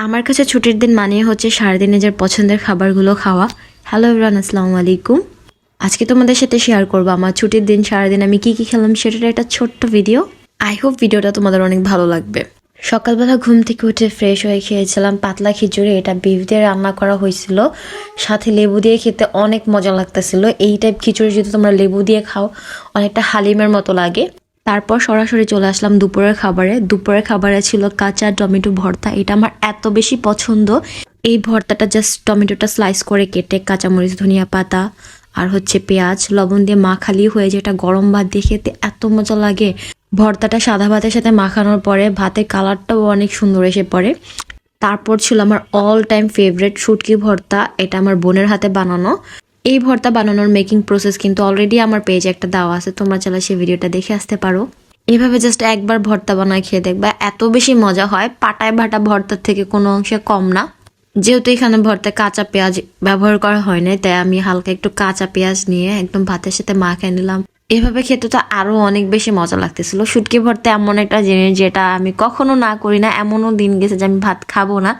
আমার কাছে ছুটির দিন মানেই হচ্ছে সারাদিন নিজের পছন্দের খাবারগুলো খাওয়া। হ্যালো এভরিওয়ান, আসসালামু আলাইকুম। আজকে তোমাদের সাথে শেয়ার করবো আমার ছুটির দিন সারাদিন আমি কি কি খেলাম সেটার একটা ছোট্ট ভিডিও। আই হোপ ভিডিওটা তোমাদের অনেক ভালো লাগবে। সকালবেলা ঘুম থেকে উঠে ফ্রেশ হয়ে খেয়েছিলাম পাতলা খিচুড়ি। এটা বিফ দিয়ে রান্না করা হয়েছিল, সাথে লেবু দিয়ে খেতে অনেক মজা লাগতেছিল। এই টাইপ খিচুড়ি যদি তোমরা লেবু দিয়ে খাও অনেকটা হালিমের মতো লাগে। তারপর সরাসরি চলে আসলাম দুপুরের খাবারে ছিল কাঁচা টমেটো ভর্তা। এটা আমার এত বেশি পছন্দ। এই ভর্তাটা জাস্ট টমেটোটা স্লাইস করে কেটে কাঁচামরিচ, ধনিয়া পাতা আর হচ্ছে পেঁয়াজ লবণ দিয়ে মাখালি হয়ে যায়। এটা গরম ভাত দিয়ে খেতে এত মজা লাগে। ভর্তাটা সাদা ভাতের সাথে মাখানোর পরে ভাতের কালারটাও অনেক সুন্দর এসে পড়ে। তারপর ছিল আমার অল টাইম ফেভারিট শুটকি ভর্তা। এটা আমার বোনের হাতে বানানো। এই ভর্তা বানানোর মেকিং প্রসেস কিন্তু অলরেডি আমার পেজে একটা দেওয়া আছে, তোমরা চাইলে সেই ভিডিওটা দেখে আসতে পারো। এভাবে জাস্ট একবার ভর্তা বানায় খেয়ে দেখবা, এত বেশি মজা হয়। পাটায় বাটা ভর্তার থেকে কোনো অংশে কম না। যেহেতু এখানে ভর্তায় কাঁচা পেঁয়াজ ব্যবহার করা হয় না, তাই আমি হালকা একটু কাঁচা পেঁয়াজ নিয়ে একদম ভাতের সাথে মাখিয়ে নিলাম। এভাবে খেতে তো আরো অনেক বেশি মজা লাগতেছিল। শুটকি ভর্তা এমন একটা জিনিস যেটা আমি কখনো না করি না। এমনও দিন গেছে যে আমি ভাত খাবো না,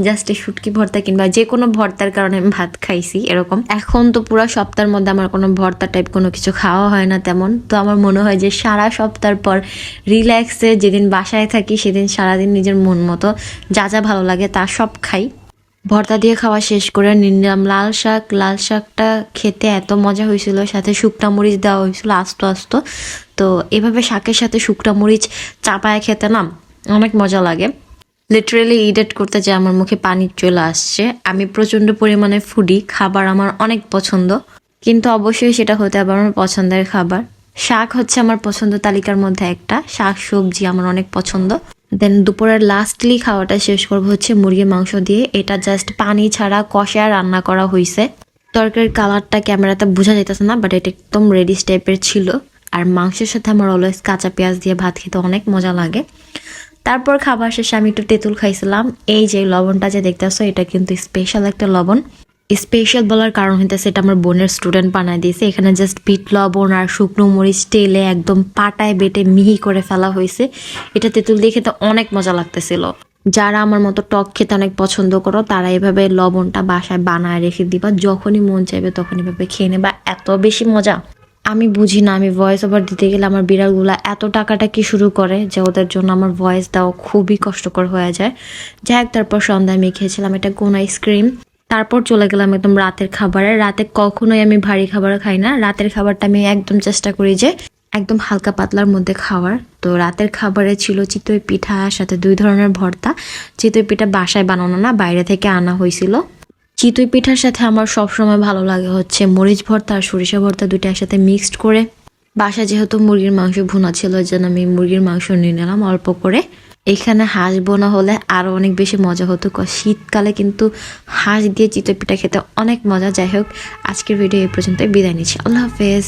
জাস্ট এই শুটকি ভর্তা কিংবা যে কোনো ভর্তার কারণে আমি ভাত খাইছি এরকম। এখন তো পুরো সপ্তাহের মধ্যে আমার কোনো ভর্তা টাইপ কোনো কিছু খাওয়া হয় না তেমন। তো আমার মনে হয় যে সারা সপ্তাহ পর রিল্যাক্সে যেদিন বাসায় থাকি সেদিন সারাদিন নিজের মন মতো যা যা ভালো লাগে তা সব খাই। ভর্তা দিয়ে খাওয়া শেষ করে নিলাম লাল শাকটা খেতে এত মজা হয়েছিল, সাথে শুকনা মরিচ দেওয়া হয়েছিল আস্ত আস্ত। তো এভাবে শাকের সাথে শুকনা মরিচ চাপায় খেতে না অনেক মজা লাগে। লিটারেলি ইডিট করতে যে আমার মুখে পানি চলে আসছে। আমি প্রচন্ড পরিমাণে ফুডি, খাবার আমার অনেক পছন্দ, কিন্তু অবশ্যই সেটা হতে হবে আমার পছন্দের খাবার। শাক হচ্ছে আমার পছন্দ তালিকার মধ্যে একটা। শাক সবজি আমার অনেক পছন্দ। দেন দুপুরের লাস্টলি খাওয়াটা শেষ করবো হচ্ছে মুরগির মাংস দিয়ে। এটা জাস্ট পানি ছাড়া কষায় রান্না করা হয়েছে। তরকারির কালারটা ক্যামেরাতে বোঝা যাইতেছে না, বাট এটা একদম রেডিশ টাইপের ছিল। আর মাংসের সাথে আমার অলওয়েজ কাঁচা পেঁয়াজ দিয়ে ভাত খেতে অনেক মজা লাগে। তারপর খাবার শেষে আমি একটু তেঁতুল খাইছিলাম। এই যে লবণটা যে দেখতেছো এটা কিন্তু স্পেশাল একটা লবণ। স্পেশাল বলার কারণ হইতেছে এটা আমার বোনের স্টুডেন্ট বানায় দিয়েছে। এখানে জাস্ট বিট লবণ আর শুকনো মরিচ তেলে একদম পাটায় বেটে মিহি করে ফেলা হয়েছে। এটা তেঁতুল দিয়ে খেতে অনেক মজা লাগতেছিল। যারা আমার মতো টক খেতে অনেক পছন্দ করো তারা এভাবে লবণটা বাসায় বানায় রেখে দিবা, যখনই মন চাইবে তখন এভাবে খেয়ে নেবা, এত বেশি মজা। আমি বুঝি না, আমি ভয়েস ওভার দিতে গেলে আমার বিড়ালগুলা এত টাকাটা কি শুরু করে যে ওদের জন্য আমার ভয়েস দেওয়া খুবই কষ্টকর হয়ে যায়। যাই হোক, তারপর সন্ধ্যায় আমি খেয়েছিলাম এটা কোন আইসক্রিম। তারপর চলে গেলাম একদম রাতের খাবারে। রাতে কখনোই আমি ভারী খাবার খাই না। রাতের খাবারটা আমি একদম চেষ্টা করি যে একদম হালকা পাতলার মধ্যে খাওয়ার। তো রাতের খাবারে ছিল চিতই পিঠা, সাথে 2 ধরনের ভর্তা। চিতই পিঠা বাসায় বানানো না, বাইরে থেকে আনা হয়েছিল। চিতই পিঠার সাথে আমার সবসময় ভালো লাগে হচ্ছে মরিচ ভর্তা আর সরিষা ভর্তা, দুটো একসাথে মিক্সড করে। বাসায় যেহেতু মুরগির মাংস ভুনা ছিল ওই জন্য আমি মুরগির মাংস নিয়ে নিলাম অল্প করে। এখানে হাঁস বোনা হলে আরো অনেক বেশি মজা হতো। শীতকালে কিন্তু হাঁস দিয়ে চিতই পিঠা খেতে অনেক মজা। যাই হোক, আজকের ভিডিও এই পর্যন্ত, বিদায় নিচ্ছি। আল্লাহ হাফেজ।